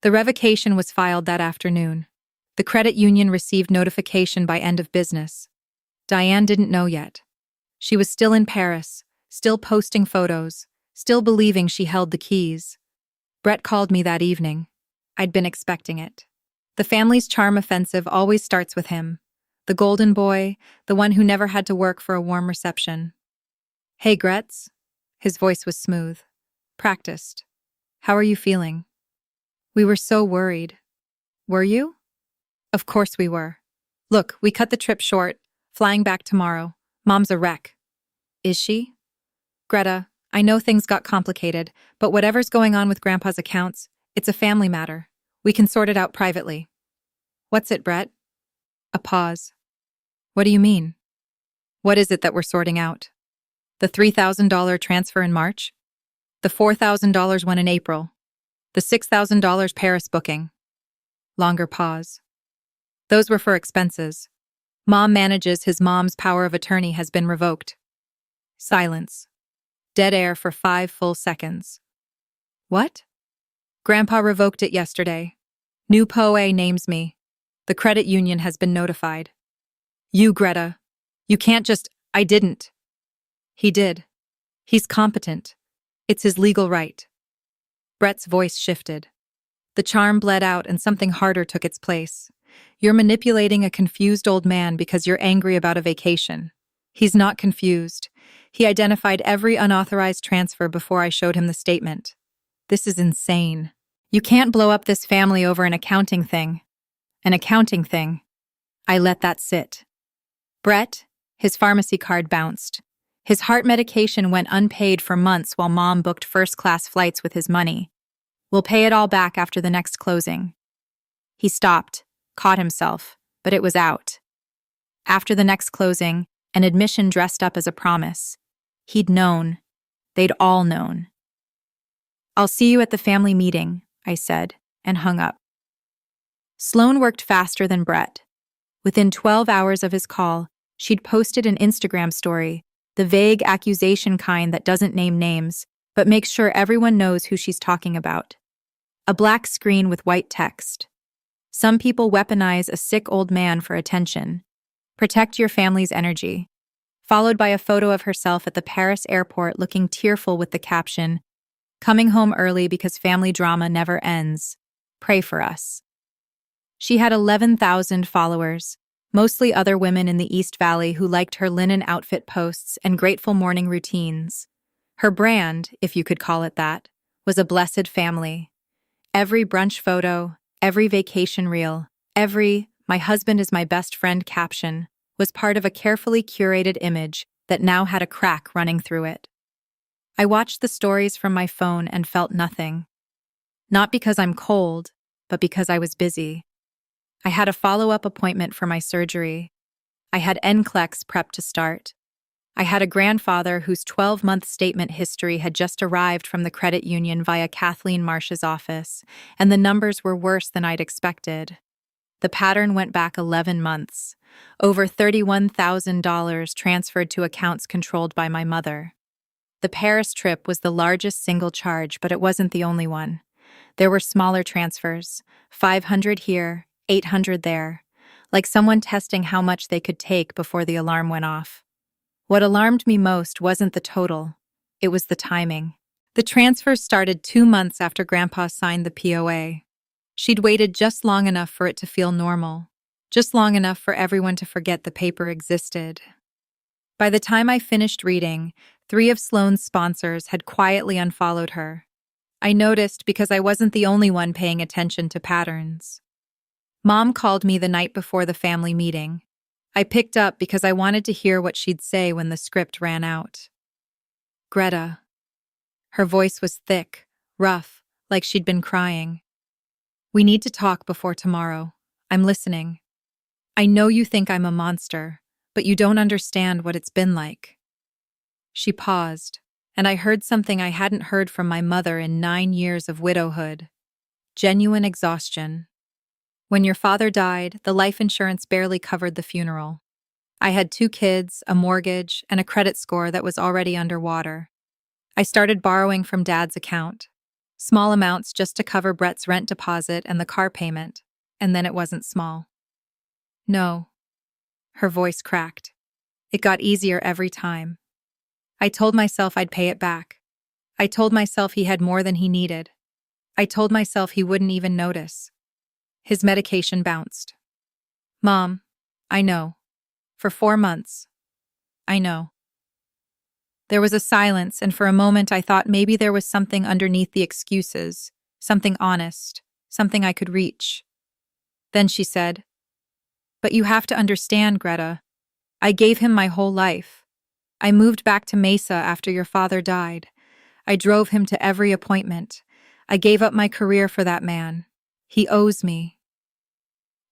The revocation was filed that afternoon. The credit union received notification by end of business. Diane didn't know yet. She was still in Paris, still posting photos, still believing she held the keys. Brett called me that evening. I'd been expecting it. The family's charm offensive always starts with him. The golden boy, the one who never had to work for a warm reception. Hey, Gretz. His voice was smooth. Practiced. How are you feeling? We were so worried. Were you? Of course we were. Look, we cut the trip short, flying back tomorrow. Mom's a wreck. Is she? Greta, I know things got complicated, but whatever's going on with Grandpa's accounts, it's a family matter. We can sort it out privately. What's it, Brett? A pause. What do you mean? What is it that we're sorting out? The $3,000 transfer in March? The $4,000 one in April? The $6,000 Paris booking? Longer pause. Those were for expenses. Mom manages his mom's power of attorney has been revoked. Silence. Dead air for 5 full seconds. What? Grandpa revoked it yesterday. New POA names me. The credit union has been notified. You, Greta. You can't just, I didn't. He did. He's competent. It's his legal right. Brett's voice shifted. The charm bled out and something harder took its place. You're manipulating a confused old man because you're angry about a vacation. He's not confused. He identified every unauthorized transfer before I showed him the statement. This is insane. You can't blow up this family over an accounting thing. An accounting thing. I let that sit. Brett, his pharmacy card bounced. His heart medication went unpaid for months while Mom booked first-class flights with his money. We'll pay it all back after the next closing. He stopped, caught himself, but it was out. After the next closing, an admission dressed up as a promise. He'd known. They'd all known. I'll see you at the family meeting, I said, and hung up. Sloane worked faster than Brett. Within 12 hours of his call, she'd posted an Instagram story, the vague accusation kind that doesn't name names, but makes sure everyone knows who she's talking about. A black screen with white text. Some people weaponize a sick old man for attention. Protect your family's energy. Followed by a photo of herself at the Paris airport looking tearful with the caption, coming home early because family drama never ends. Pray for us. She had 11,000 followers, mostly other women in the East Valley who liked her linen outfit posts and grateful morning routines. Her brand, if you could call it that, was a blessed family. Every brunch photo, every vacation reel, every "my husband is my best friend" caption was part of a carefully curated image that now had a crack running through it. I watched the stories from my phone and felt nothing. Not because I'm cold, but because I was busy. I had a follow-up appointment for my surgery. I had NCLEX prep to start. I had a grandfather whose 12-month statement history had just arrived from the credit union via Kathleen Marsh's office, and the numbers were worse than I'd expected. The pattern went back 11 months. Over $31,000 transferred to accounts controlled by my mother. The Paris trip was the largest single charge, but it wasn't the only one. There were smaller transfers, 500 here, 800 there, like someone testing how much they could take before the alarm went off. What alarmed me most wasn't the total. It was the timing. The transfer started 2 months after Grandpa signed the POA. She'd waited just long enough for it to feel normal, just long enough for everyone to forget the paper existed. By the time I finished reading, 3 of Sloane's sponsors had quietly unfollowed her. I noticed because I wasn't the only one paying attention to patterns. Mom called me the night before the family meeting. I picked up because I wanted to hear what she'd say when the script ran out. Greta. Her voice was thick, rough, like she'd been crying. We need to talk before tomorrow. I'm listening. I know you think I'm a monster, but you don't understand what it's been like. She paused, and I heard something I hadn't heard from my mother in 9 years of widowhood. Genuine exhaustion. When your father died, the life insurance barely covered the funeral. I had 2 kids, a mortgage, and a credit score that was already underwater. I started borrowing from Dad's account. Small amounts just to cover Brett's rent deposit and the car payment, and then it wasn't small. No. Her voice cracked. It got easier every time. I told myself I'd pay it back. I told myself he had more than he needed. I told myself he wouldn't even notice. His medication bounced. Mom, I know. For 4 months. I know. There was a silence, and for a moment I thought maybe there was something underneath the excuses, something honest, something I could reach. Then she said, "But you have to understand, Greta. I gave him my whole life. I moved back to Mesa after your father died. I drove him to every appointment. I gave up my career for that man. He owes me."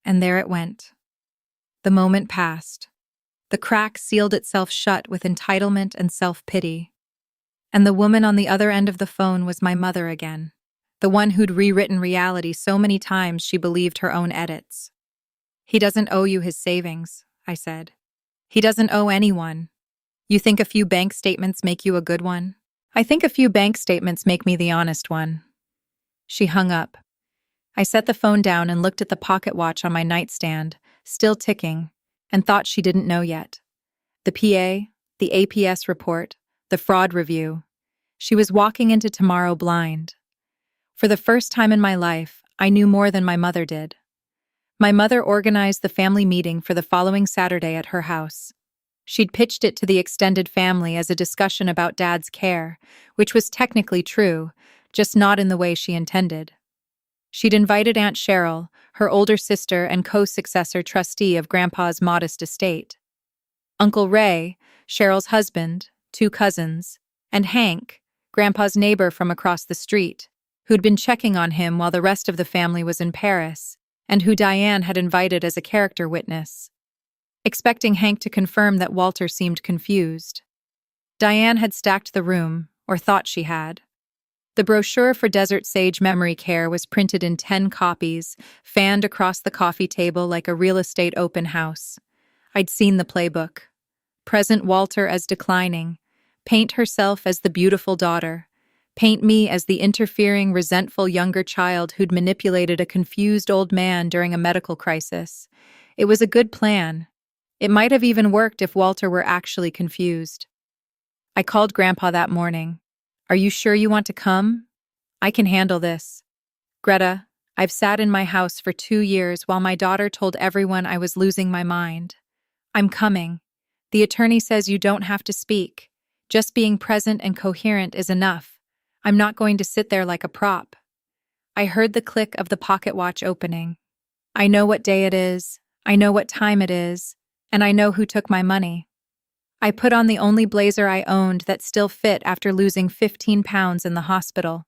And there it went. The moment passed. The crack sealed itself shut with entitlement and self-pity. And the woman on the other end of the phone was my mother again, the one who'd rewritten reality so many times she believed her own edits. "He doesn't owe you his savings," I said. "He doesn't owe anyone. You think a few bank statements make you a good one? I think a few bank statements make me the honest one." She hung up. I set the phone down and looked at the pocket watch on my nightstand, still ticking, and thought she didn't know yet. The PA, the APS report, the fraud review. She was walking into tomorrow blind. For the first time in my life, I knew more than my mother did. My mother organized the family meeting for the following Saturday at her house. She'd pitched it to the extended family as a discussion about Dad's care, which was technically true, just not in the way she intended. She'd invited Aunt Cheryl, her older sister and co-successor trustee of Grandpa's modest estate, Uncle Ray, Cheryl's husband, 2 cousins, and Hank, Grandpa's neighbor from across the street, who'd been checking on him while the rest of the family was in Paris, and who Diane had invited as a character witness, expecting Hank to confirm that Walter seemed confused. Diane had stacked the room, or thought she had. The brochure for Desert Sage Memory Care was printed in 10 copies, fanned across the coffee table like a real estate open house. I'd seen the playbook. Present Walter as declining. Paint herself as the beautiful daughter. Paint me as the interfering, resentful younger child who'd manipulated a confused old man during a medical crisis. It was a good plan. It might have even worked if Walter were actually confused. I called Grandpa that morning. "Are you sure you want to come? I can handle this. Greta, I've sat in my house for 2 years while my daughter told everyone I was losing my mind. I'm coming. The attorney says you don't have to speak. Just being present and coherent is enough. I'm not going to sit there like a prop." I heard the click of the pocket watch opening. I know what day it is, I know what time it is, and I know who took my money. I put on the only blazer I owned that still fit after losing 15 pounds in the hospital.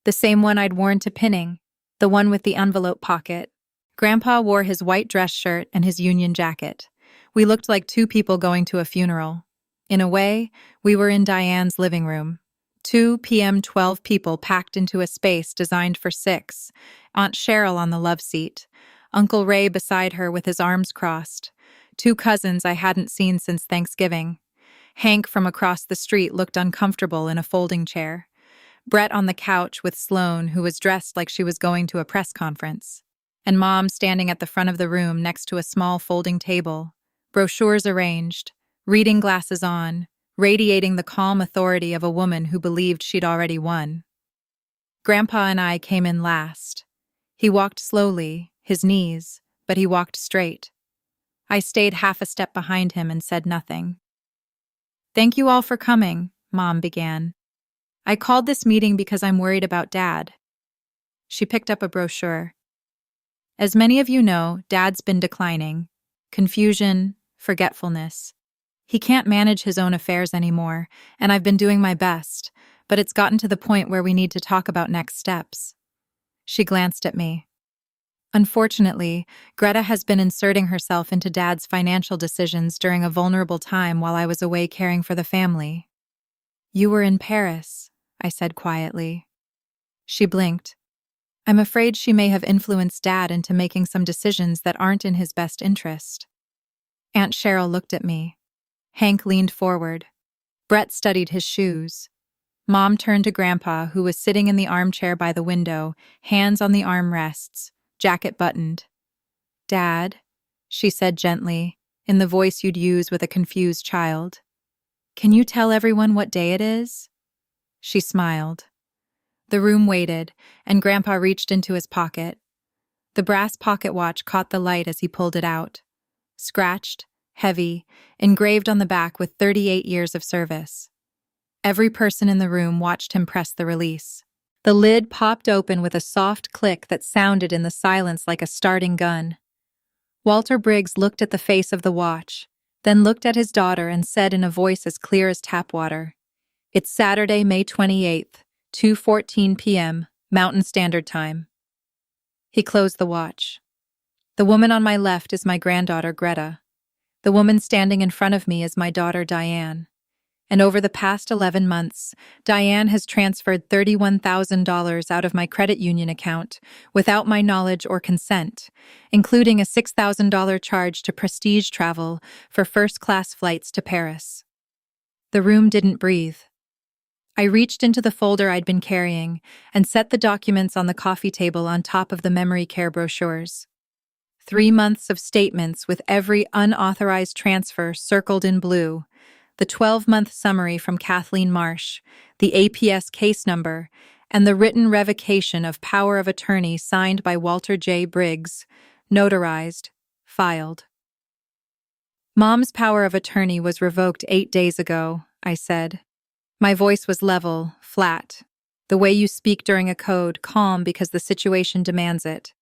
The same one I'd worn to pinning, the one with the envelope pocket. Grandpa wore his white dress shirt and his union jacket. We looked like 2 people going to a funeral. In a way, we were in Diane's living room. 2 p.m. 12 people packed into a space designed for 6. Aunt Cheryl on the love seat. Uncle Ray beside her with his arms crossed. 2 cousins I hadn't seen since Thanksgiving. Hank from across the street looked uncomfortable in a folding chair. Brett on the couch with Sloane, who was dressed like she was going to a press conference. And Mom standing at the front of the room next to a small folding table. Brochures arranged, reading glasses on, radiating the calm authority of a woman who believed she'd already won. Grandpa and I came in last. He walked slowly, his knees, but he walked straight. I stayed half a step behind him and said nothing. "Thank you all for coming," Mom began. "I called this meeting because I'm worried about Dad." She picked up a brochure. "As many of you know, Dad's been declining. Confusion, forgetfulness. He can't manage his own affairs anymore, and I've been doing my best, but it's gotten to the point where we need to talk about next steps." She glanced at me. "Unfortunately, Greta has been inserting herself into Dad's financial decisions during a vulnerable time while I was away caring for the family." "You were in Paris," I said quietly. She blinked. "I'm afraid she may have influenced Dad into making some decisions that aren't in his best interest." Aunt Cheryl looked at me. Hank leaned forward. Brett studied his shoes. Mom turned to Grandpa, who was sitting in the armchair by the window, hands on the armrests, jacket buttoned. "Dad," she said gently, in the voice you'd use with a confused child, "can you tell everyone what day it is?" She smiled. The room waited, and Grandpa reached into his pocket. The brass pocket watch caught the light as he pulled it out. Scratched, heavy, engraved on the back with 38 years of service. Every person in the room watched him press the release. The lid popped open with a soft click that sounded in the silence like a starting gun. Walter Briggs looked at the face of the watch, then looked at his daughter and said in a voice as clear as tap water, "It's Saturday, May 28th, 2:14 p.m., Mountain Standard Time." He closed the watch. The woman on my left is my granddaughter, Greta. The woman standing in front of me is my daughter, Diane. And over the past 11 months, Diane has transferred $31,000 out of my credit union account without my knowledge or consent, including a $6,000 charge to Prestige Travel for first-class flights to Paris. The room didn't breathe. I reached into the folder I'd been carrying and set the documents on the coffee table on top of the memory care brochures. 3 months of statements with every unauthorized transfer circled in blue, the 12-month summary from Kathleen Marsh, the APS case number, and the written revocation of power of attorney signed by Walter J. Briggs, notarized, filed. "Mom's power of attorney was revoked 8 days ago," I said. My voice was level, flat, the way you speak during a code, calm because the situation demands it.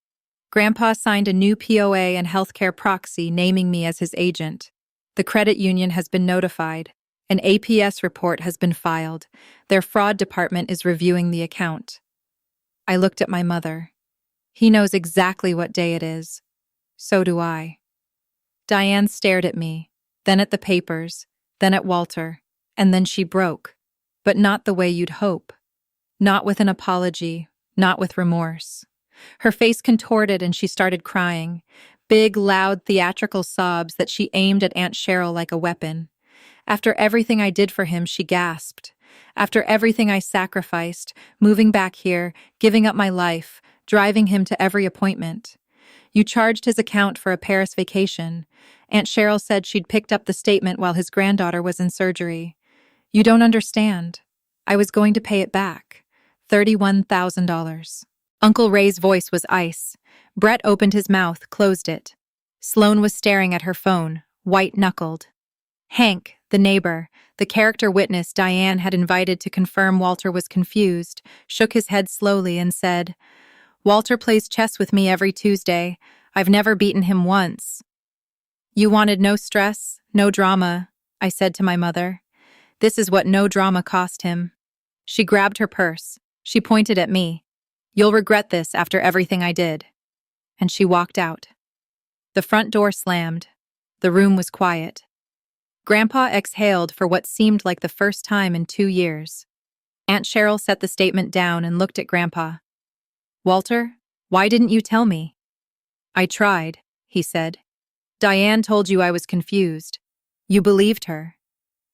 Grandpa signed a new POA and healthcare proxy naming me as his agent. The credit union has been notified. An APS report has been filed. Their fraud department is reviewing the account. I looked at my mother. He knows exactly what day it is. So do I. Diane stared at me, then at the papers, then at Walter, and then she broke. But not the way you'd hope. Not with an apology, not with remorse. Her face contorted and she started crying, big, loud, theatrical sobs that she aimed at Aunt Cheryl like a weapon. After everything I did for him, she gasped. After everything I sacrificed, moving back here, giving up my life, driving him to every appointment. You charged his account for a Paris vacation. Aunt Cheryl said she'd picked up the statement while his granddaughter was in surgery. You don't understand. I was going to pay it back. $31,000. Uncle Ray's voice was ice. Brett opened his mouth, closed it. Sloane was staring at her phone, white-knuckled. Hank, the neighbor, the character witness Diane had invited to confirm Walter was confused, shook his head slowly and said, "Walter plays chess with me every Tuesday. I've never beaten him once." "You wanted no stress, no drama," I said to my mother. "This is what no drama cost him." She grabbed her purse. She pointed at me. "You'll regret this after everything I did." And she walked out. The front door slammed. The room was quiet. Grandpa exhaled for what seemed like the first time in 2 years. Aunt Cheryl set the statement down and looked at Grandpa. "Walter, why didn't you tell me?" "I tried," he said. "Diane told you I was confused. You believed her."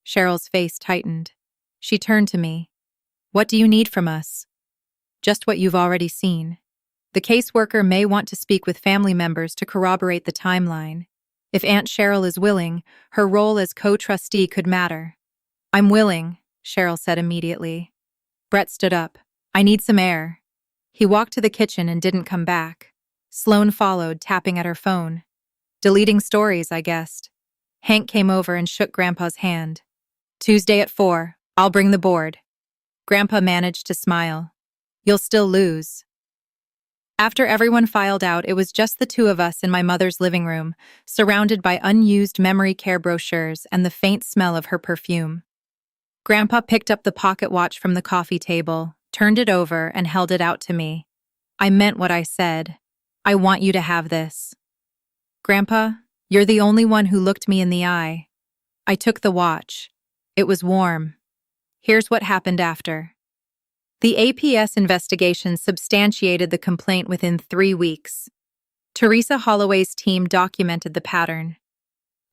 Cheryl's face tightened. She turned to me. "What do you need from us?" "Just what you've already seen. The caseworker may want to speak with family members to corroborate the timeline. If Aunt Cheryl is willing, her role as co-trustee could matter." I'm willing, Cheryl said immediately. Brett stood up. I need some air. He walked to the kitchen and didn't come back. Sloane followed, tapping at her phone. Deleting stories, I guessed. Hank came over and shook Grandpa's hand. Tuesday at 4, I'll bring the board. Grandpa managed to smile. You'll still lose. After everyone filed out, it was just the two of us in my mother's living room, surrounded by unused memory care brochures and the faint smell of her perfume. Grandpa picked up the pocket watch from the coffee table, turned it over, and held it out to me. I meant what I said. I want you to have this. Grandpa, you're the only one who looked me in the eye. I took the watch. It was warm. Here's what happened after. The APS investigation substantiated the complaint within 3 weeks. Teresa Holloway's team documented the pattern.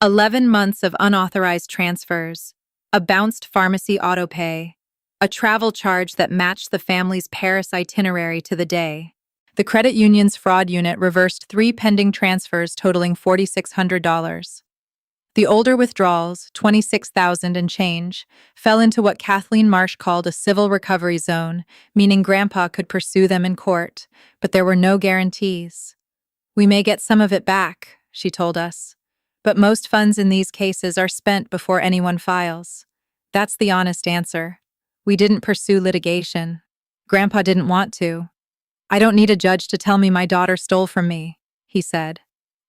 11 months of unauthorized transfers, a bounced pharmacy autopay, a travel charge that matched the family's Paris itinerary to the day. The credit union's fraud unit reversed 3 pending transfers totaling $4,600. The older withdrawals, $26,000 and change, fell into what Kathleen Marsh called a civil recovery zone, meaning Grandpa could pursue them in court, but there were no guarantees. We may get some of it back, she told us, but most funds in these cases are spent before anyone files. That's the honest answer. We didn't pursue litigation. Grandpa didn't want to. I don't need a judge to tell me my daughter stole from me, he said.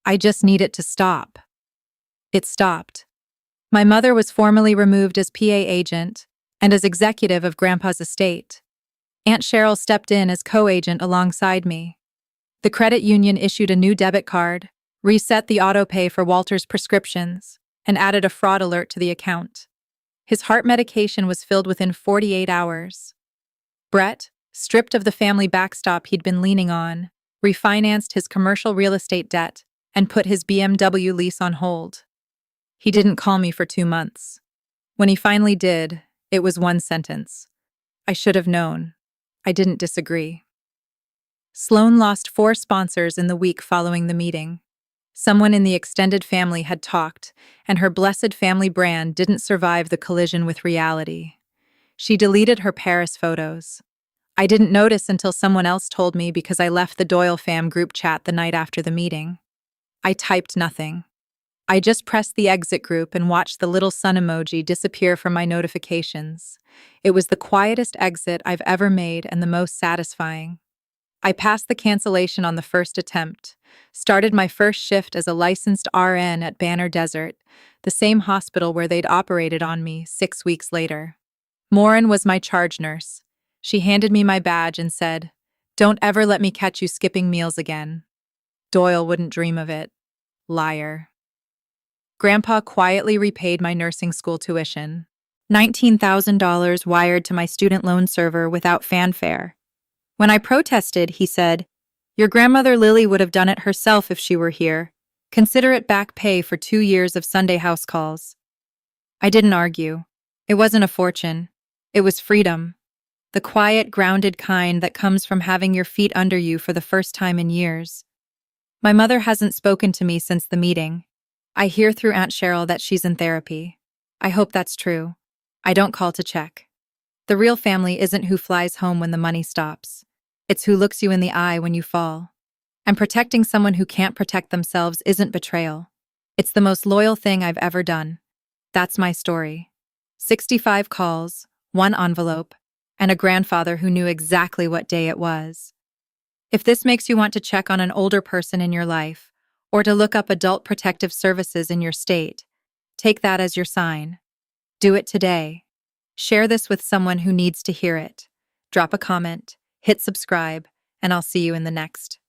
I just need it to stop. It stopped. My mother was formally removed as PA agent and as executive of Grandpa's estate. Aunt Cheryl stepped in as co-agent alongside me. The credit union issued a new debit card, reset the autopay for Walter's prescriptions, and added a fraud alert to the account. His heart medication was filled within 48 hours. Brett, stripped of the family backstop he'd been leaning on, refinanced his commercial real estate debt and put his BMW lease on hold. He didn't call me for 2 months. When he finally did, it was one sentence. I should have known. I didn't disagree. Sloane lost 4 sponsors in the week following the meeting. Someone in the extended family had talked, and her blessed family brand didn't survive the collision with reality. She deleted her Paris photos. I didn't notice until someone else told me because I left the Doyle fam group chat the night after the meeting. I typed nothing. I just pressed the exit group and watched the little sun emoji disappear from my notifications. It was the quietest exit I've ever made and the most satisfying. I passed the cancellation on the first attempt, started my first shift as a licensed RN at Banner Desert, the same hospital where they'd operated on me 6 weeks later. Morin was my charge nurse. She handed me my badge and said, "Don't ever let me catch you skipping meals again." Doyle wouldn't dream of it. Liar. Grandpa quietly repaid my nursing school tuition. $19,000 wired to my student loan server without fanfare. When I protested, he said, "Your grandmother Lily would have done it herself if she were here. Consider it back pay for 2 years of Sunday house calls." I didn't argue. It wasn't a fortune. It was freedom. The quiet, grounded kind that comes from having your feet under you for the first time in years. My mother hasn't spoken to me since the meeting. I hear through Aunt Cheryl that she's in therapy. I hope that's true. I don't call to check. The real family isn't who flies home when the money stops. It's who looks you in the eye when you fall. And protecting someone who can't protect themselves isn't betrayal. It's the most loyal thing I've ever done. That's my story. 65 calls, 1 envelope, and a grandfather who knew exactly what day it was. If this makes you want to check on an older person in your life, or to look up adult protective services in your state, take that as your sign. Do it today. Share this with someone who needs to hear it. Drop a comment, hit subscribe, and I'll see you in the next.